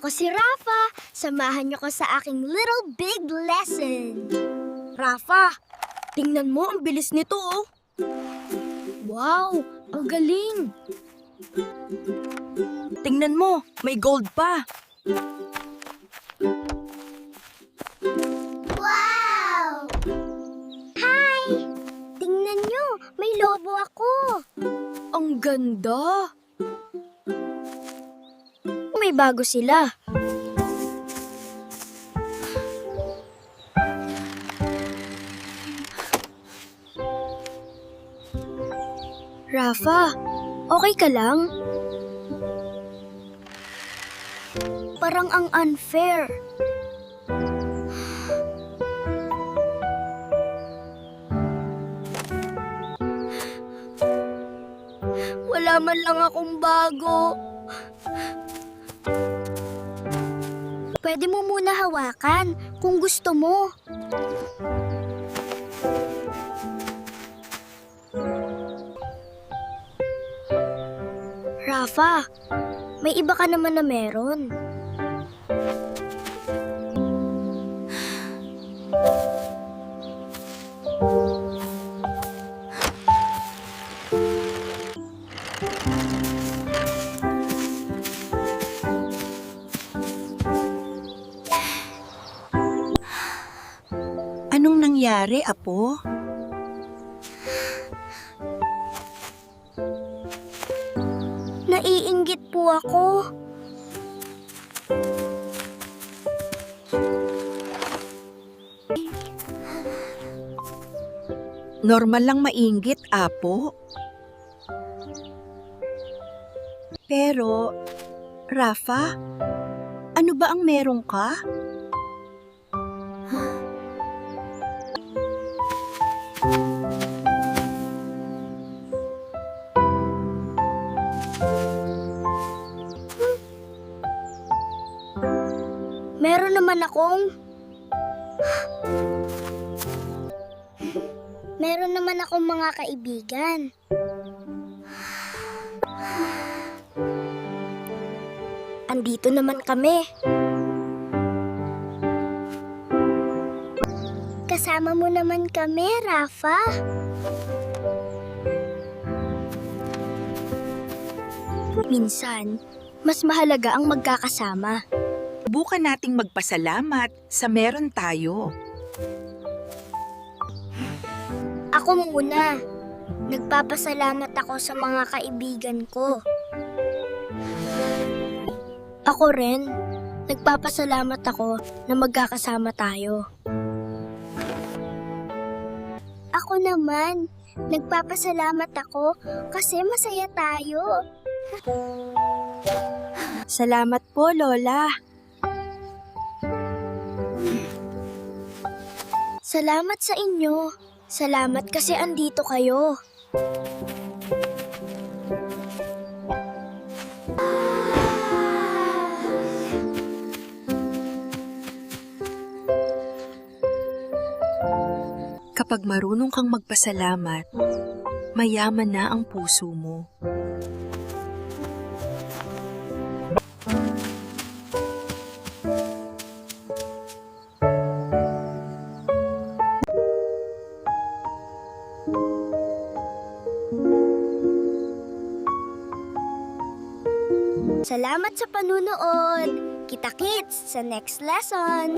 Ako si Rafa. Samahan niyo ko sa aking little big lesson. Rafa, tingnan mo, ang bilis nito, oh. Wow, ang galing. Tingnan mo, may gold pa. Wow! Hi! Tingnan niyo, may lobo ako. Ang ganda. May bago sila. Rafa, okay ka lang? Parang ang unfair. Wala man lang akong bago. Pwede mo muna hawakan kung gusto mo. Rafa, may iba ka naman na meron. Anong nangyari, Apo? Naiinggit po ako. Normal lang mainggit, Apo. Pero, Rafa, ano ba ang meron ka? Meron naman akong... Meron naman akong mga kaibigan. Andito naman kami. Kasama mo naman kami, Rafa. Minsan, mas mahalaga ang magkakasama. Subukan nating magpasalamat sa meron tayo. Ako muna. Nagpapasalamat ako sa mga kaibigan ko. Ako rin. Nagpapasalamat ako na magkakasama tayo. Ako naman. Nagpapasalamat ako kasi masaya tayo. Salamat po, Lola. Salamat sa inyo. Salamat kasi andito kayo. Kapag marunong kang magpasalamat, mayaman na ang puso mo. Salamat sa panunood. Kita-kits sa next lesson.